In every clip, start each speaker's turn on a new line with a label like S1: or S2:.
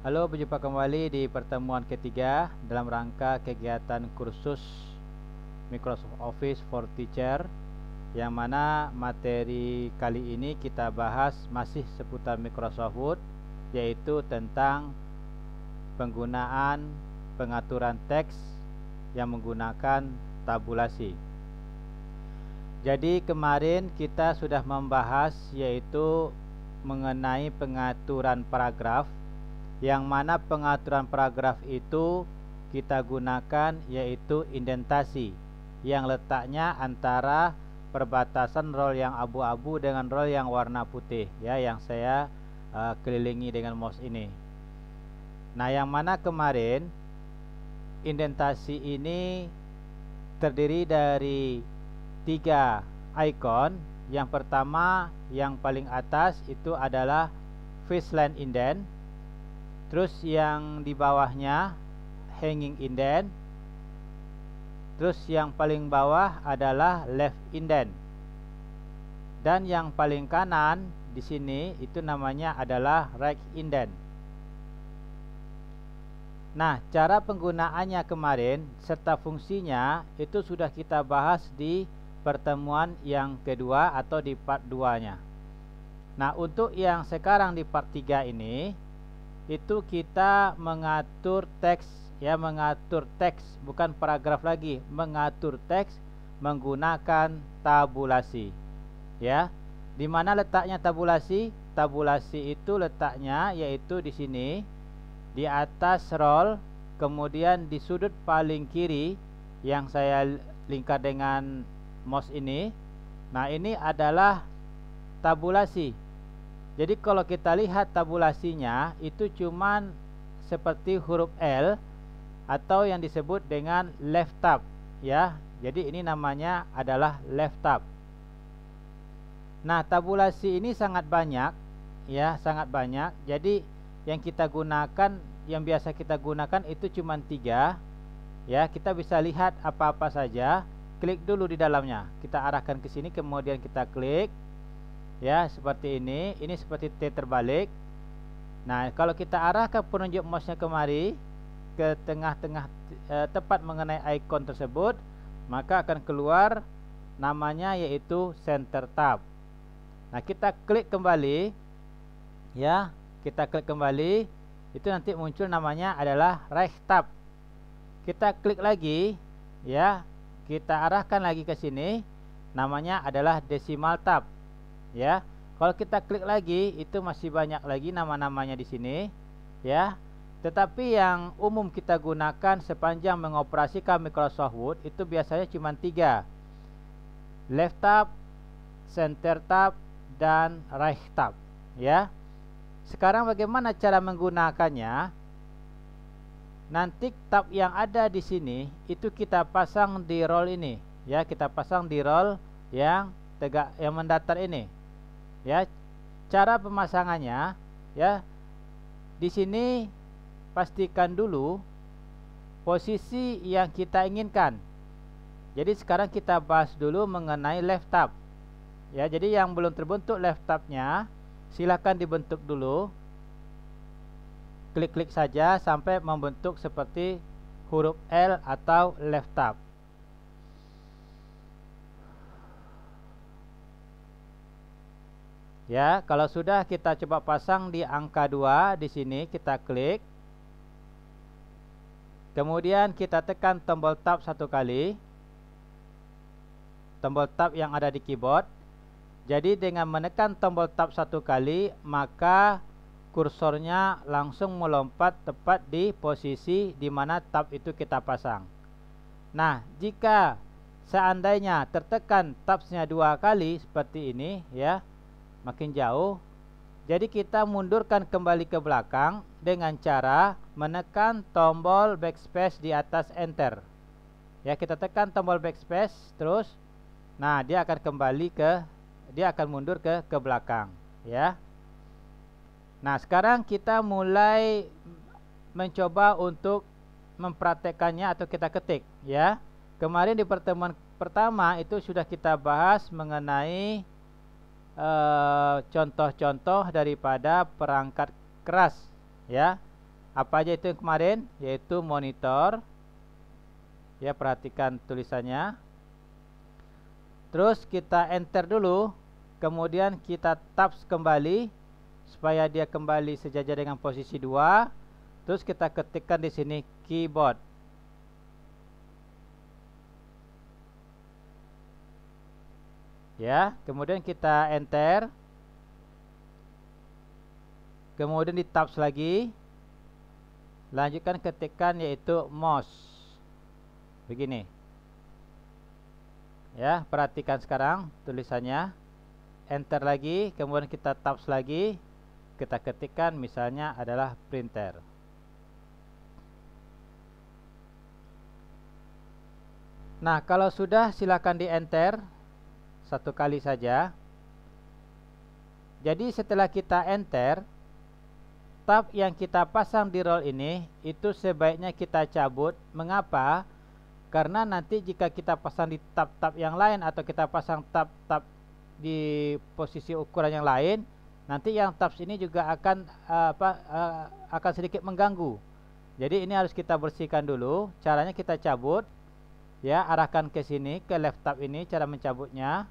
S1: Halo, berjumpa kembali di pertemuan ketiga dalam rangka kegiatan kursus Microsoft Office for Teacher, yang mana materi kali ini kita bahas masih seputar Microsoft Word, yaitu tentang penggunaan pengaturan teks yang menggunakan tabulasi. Jadi kemarin kita sudah membahas yaitu mengenai pengaturan paragraf, yang mana pengaturan paragraf itu kita gunakan yaitu indentasi yang letaknya antara perbatasan roll yang abu-abu dengan roll yang warna putih, ya, yang saya kelilingi dengan mouse ini. Nah, yang mana kemarin indentasi ini terdiri dari 3 icon. Yang pertama, yang paling atas itu adalah face line indent. Terus yang di bawahnya hanging indent. Terus yang paling bawah adalah left indent. Dan yang paling kanan di sini itu namanya adalah right indent. Nah, cara penggunaannya kemarin serta fungsinya itu sudah kita bahas di pertemuan yang kedua atau di part 2-nya. Nah, untuk yang sekarang di part 3 ini itu kita mengatur teks, ya, mengatur teks, bukan paragraf lagi, mengatur teks menggunakan tabulasi, ya. Di mana letaknya tabulasi? Tabulasi itu letaknya yaitu di sini, di atas roll, kemudian di sudut paling kiri yang saya lingkar dengan mouse ini. Nah, ini adalah tabulasi. Jadi kalau kita lihat tabulasinya itu cuman seperti huruf L atau yang disebut dengan left tab, ya. Jadi ini namanya adalah left tab. Nah, tabulasi ini sangat banyak, ya, sangat banyak. Jadi yang kita gunakan, yang biasa kita gunakan itu cuman 3, ya. Kita bisa lihat apa-apa saja. Klik dulu di dalamnya. Kita arahkan ke sini, kemudian kita klik. Ya, seperti ini. Ini seperti T terbalik. Nah, kalau kita arahkan penunjuk mouse-nya kemari ke tengah-tengah, tepat mengenai ikon tersebut, maka akan keluar namanya yaitu center tab. Nah, kita klik kembali, ya. Kita klik kembali, itu nanti muncul namanya adalah right tab. Kita klik lagi, ya. Kita arahkan lagi ke sini, namanya adalah decimal tab. Ya, kalau kita klik lagi itu masih banyak lagi nama-namanya di sini, ya. Tetapi yang umum kita gunakan sepanjang mengoperasikan Microsoft Word itu biasanya cuma 3. Left tab, center tab, dan right tab, ya. Sekarang bagaimana cara menggunakannya? Nanti tab yang ada di sini itu kita pasang di roll ini, ya. Kita pasang di roll yang tegak, yang mendatar ini. Ya, cara pemasangannya, ya, di sini pastikan dulu posisi yang kita inginkan. Jadi sekarang kita bahas dulu mengenai left tab, ya. Jadi yang belum terbentuk left tabnya, silakan dibentuk dulu. Klik-klik saja sampai membentuk seperti huruf L atau left tab. Ya, kalau sudah kita coba pasang di angka 2 di sini, kita klik. Kemudian kita tekan tombol tab 1 kali. Tombol tab yang ada di keyboard. Jadi dengan menekan tombol tab 1 kali, maka kursornya langsung melompat tepat di posisi di mana tab itu kita pasang. Nah, jika seandainya tertekan tabsnya 2 kali seperti ini, ya, makin jauh, jadi kita mundurkan kembali ke belakang dengan cara menekan tombol backspace di atas enter. Ya, kita tekan tombol backspace terus. Nah, dia akan mundur ke belakang, ya. Nah, sekarang kita mulai mencoba untuk mempraktekannya atau kita ketik, ya. Kemarin di pertemuan pertama itu sudah kita bahas mengenai contoh-contoh daripada perangkat keras, ya. Apa aja itu yang kemarin? Yaitu monitor. Ya, perhatikan tulisannya. Terus kita enter dulu, kemudian kita tabs kembali supaya dia kembali sejajar dengan posisi 2. Terus kita ketikkan di sini keyboard. Ya, kemudian kita enter. Kemudian di tabs lagi. Lanjutkan ketikkan yaitu mouse. Begini. Ya, perhatikan sekarang tulisannya. Enter lagi, kemudian kita tabs lagi. Kita ketikkan misalnya adalah printer. Nah, kalau sudah silakan di enter satu kali saja. Jadi setelah kita enter, tab yang kita pasang di roll ini itu sebaiknya kita cabut. Mengapa? Karena nanti jika kita pasang di tab-tab yang lain atau kita pasang tab-tab di posisi ukuran yang lain, nanti yang tabs ini juga akan akan sedikit mengganggu. Jadi ini harus kita bersihkan dulu. Caranya kita cabut. Ya, arahkan ke sini, ke left tab ini cara mencabutnya.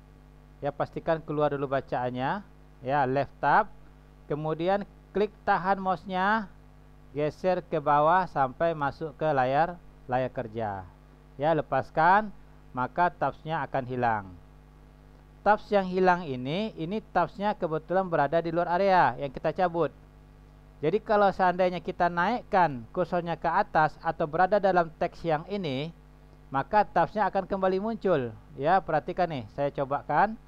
S1: Ya, pastikan keluar dulu bacaannya. Ya, left tab. Kemudian klik tahan mouse-nya, geser ke bawah sampai masuk ke layar kerja. Ya, lepaskan, maka tabsnya akan hilang. Tabs yang hilang ini tabsnya kebetulan berada di luar area yang kita cabut. Jadi kalau seandainya kita naikkan kursornya ke atas atau berada dalam teks yang ini, maka tabsnya akan kembali muncul. Ya, perhatikan nih, saya cobakan.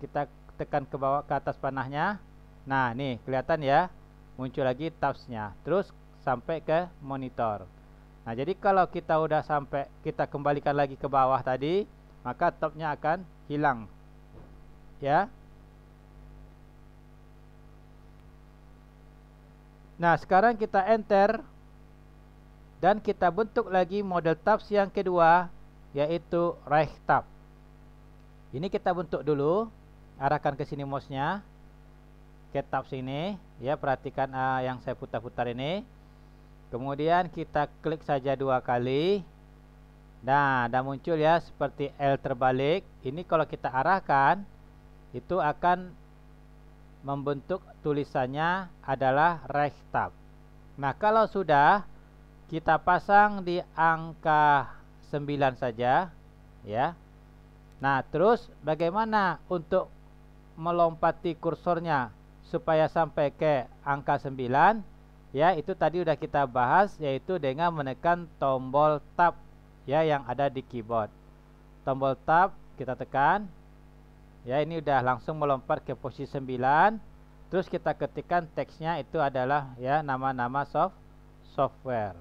S1: Kita tekan ke bawah ke atas panahnya. Nah, nih kelihatan ya, muncul lagi tabsnya. Terus sampai ke monitor. Nah, jadi kalau kita udah sampai, kita kembalikan lagi ke bawah tadi, maka tabnya akan hilang. Ya. Nah, sekarang kita enter. Dan kita bentuk lagi model tabs yang kedua, yaitu right tab. Ini kita bentuk dulu. Arahkan ke sini mouse-nya, ke tabs ini. Ya, perhatikan yang saya putar-putar ini. Kemudian kita klik saja 2 kali. Nah, dan muncul ya seperti L terbalik. Ini kalau kita arahkan, itu akan membentuk tulisannya adalah right tab. Nah, kalau sudah, kita pasang di angka 9 saja, ya. Nah, terus bagaimana untuk melompati kursornya supaya sampai ke angka 9? Ya, itu tadi udah kita bahas, yaitu dengan menekan tombol tab ya yang ada di keyboard. Tombol tab kita tekan. Ya, ini udah langsung melompat ke posisi 9. Terus kita ketikkan teksnya itu adalah ya nama-nama software.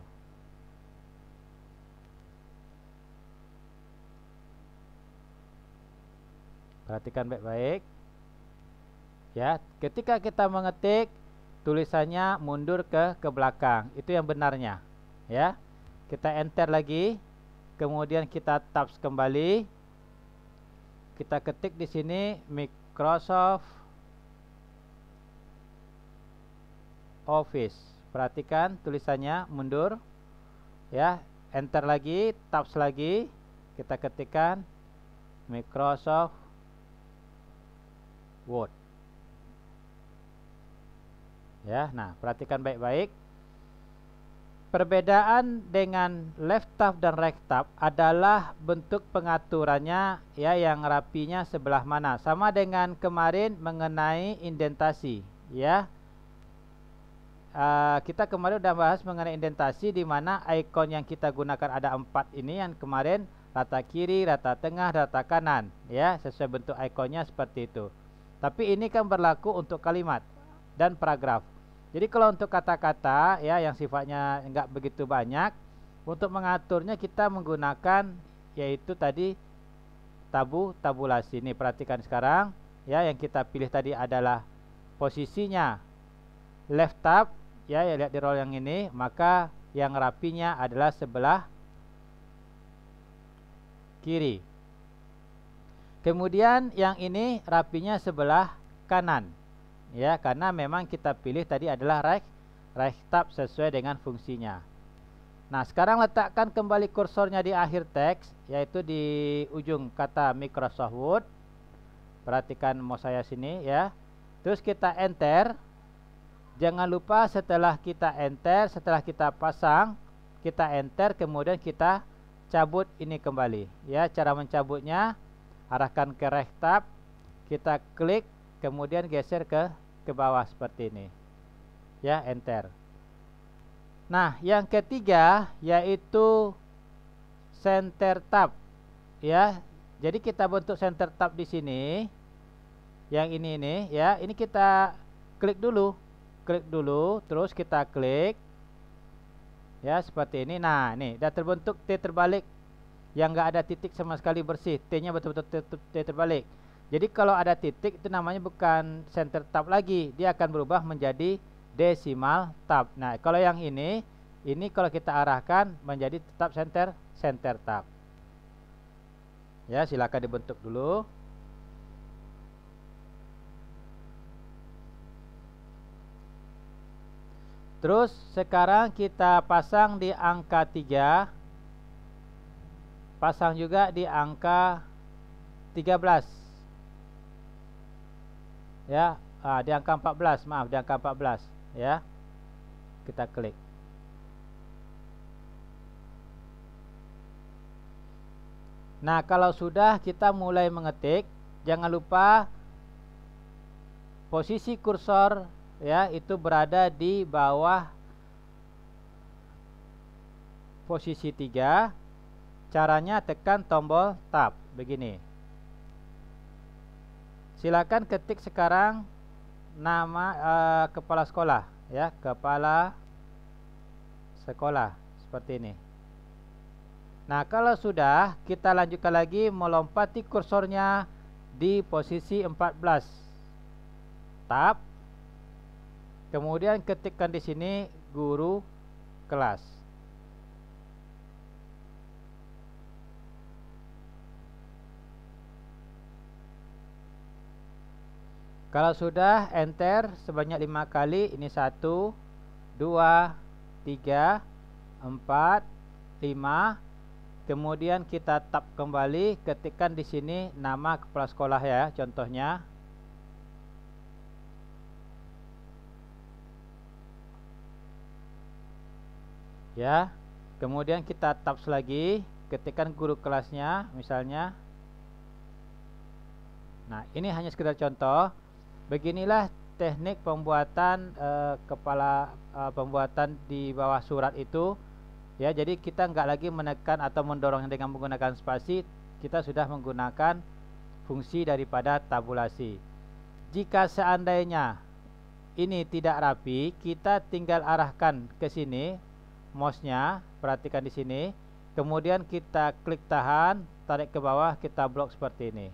S1: Perhatikan baik-baik. Ya, ketika kita mengetik, tulisannya mundur ke belakang. Itu yang benarnya. Ya. Kita enter lagi. Kemudian kita tabs kembali. Kita ketik di sini Microsoft Office. Perhatikan tulisannya mundur. Ya, enter lagi, tabs lagi. Kita ketikkan Microsoft Word. Ya, nah, perhatikan baik-baik. Perbedaan dengan left tab dan right tab adalah bentuk pengaturannya ya, yang rapinya sebelah mana. Sama dengan kemarin mengenai indentasi, ya. Kita kemarin udah bahas mengenai indentasi, di mana ikon yang kita gunakan ada 4 ini, yang kemarin rata kiri, rata tengah, rata kanan, ya, sesuai bentuk ikonnya seperti itu. Tapi ini kan berlaku untuk kalimat dan paragraf. Jadi kalau untuk kata-kata ya yang sifatnya enggak begitu banyak, untuk mengaturnya kita menggunakan yaitu tadi tabulasi. Ini perhatikan sekarang ya, yang kita pilih tadi adalah posisinya left tab ya, lihat di roll yang ini, maka yang rapinya adalah sebelah kiri. Kemudian yang ini rapinya sebelah kanan. Ya, karena memang kita pilih tadi adalah Raise tab sesuai dengan fungsinya. Nah, sekarang letakkan kembali kursornya di akhir teks, yaitu di ujung kata Microsoft Word. Perhatikan mouse saya sini ya. Terus kita enter. Jangan lupa setelah kita enter, setelah kita pasang, kita enter, kemudian kita cabut ini kembali. Ya, cara mencabutnya, arahkan ke Raise tab, kita klik, kemudian geser ke bawah seperti ini. Ya, enter. Nah, yang ketiga yaitu center tab. Ya. Jadi kita bentuk center tab di sini. Yang ini ya. Ini kita klik dulu. Klik dulu, terus kita klik. Ya, seperti ini. Nah, ini sudah terbentuk T terbalik yang enggak ada titik sama sekali, bersih. T-nya betul-betul T terbalik. Jadi kalau ada titik itu namanya bukan center tab lagi. Dia akan berubah menjadi decimal tab. Nah, kalau yang ini kalau kita arahkan menjadi tetap center tab. Ya, silakan dibentuk dulu. Terus sekarang kita pasang di angka 3. Pasang juga di angka 13. Ya, di angka 14, maaf, di angka 14 ya. Kita klik. Nah, kalau sudah kita mulai mengetik, jangan lupa posisi kursor ya itu berada di bawah posisi 3. Caranya tekan tombol tab begini. Silakan ketik sekarang nama kepala sekolah ya, kepala sekolah seperti ini. Nah, kalau sudah, kita lanjutkan lagi melompati kursornya di posisi 14. Tab. Kemudian ketikkan di sini guru kelas. Kalau sudah, enter sebanyak 5 kali. Ini 1, 2, 3, 4, 5. Kemudian kita tab kembali, ketikkan di sini nama kepala sekolah ya, contohnya. Ya. Kemudian kita tab lagi, ketikkan guru kelasnya misalnya. Nah, ini hanya sekedar contoh. Beginilah teknik pembuatan pembuatan di bawah surat itu. Ya, jadi kita enggak lagi menekan atau mendorongnya dengan menggunakan spasi, kita sudah menggunakan fungsi daripada tabulasi. Jika seandainya ini tidak rapi, kita tinggal arahkan ke sini mouse-nya, perhatikan di sini. Kemudian kita klik tahan, tarik ke bawah, kita blok seperti ini.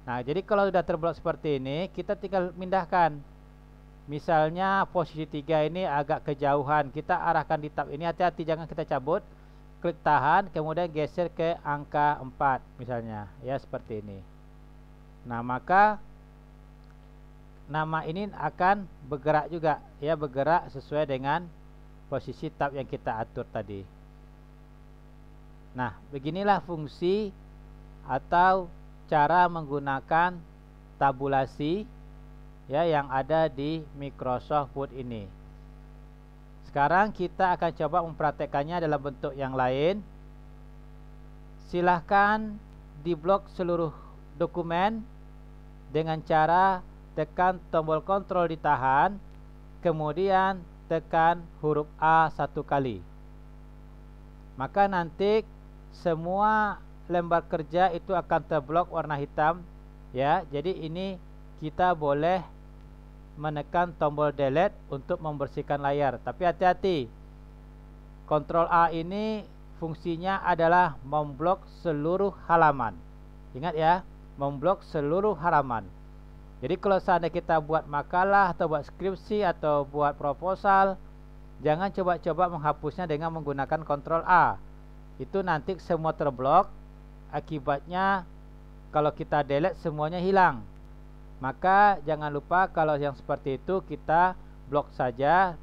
S1: Nah, jadi kalau sudah terblok seperti ini, kita tinggal pindahkan. Misalnya posisi 3 ini agak kejauhan, kita arahkan di tab ini, hati-hati jangan kita cabut. Klik tahan, kemudian geser ke angka 4 misalnya, ya seperti ini. Nah, maka nama ini akan bergerak juga, ya bergerak sesuai dengan posisi tab yang kita atur tadi. Nah, beginilah fungsi atau cara menggunakan tabulasi ya yang ada di Microsoft Word ini. Sekarang kita akan coba mempraktekannya dalam bentuk yang lain. Silahkan diblok seluruh dokumen dengan cara tekan tombol kontrol ditahan, kemudian tekan huruf A 1 kali. Maka nanti semua lembar kerja itu akan terblok warna hitam ya. Jadi ini kita boleh menekan tombol delete untuk membersihkan layar. Tapi hati-hati, Ctrl A ini fungsinya adalah memblok seluruh halaman. Ingat ya, memblok seluruh halaman. Jadi kalau seandainya kita buat makalah atau buat skripsi atau buat proposal, jangan coba-coba menghapusnya dengan menggunakan Ctrl A. Itu nanti semua terblok. Akibatnya kalau kita delete semuanya hilang. Maka jangan lupa kalau yang seperti itu kita blok saja.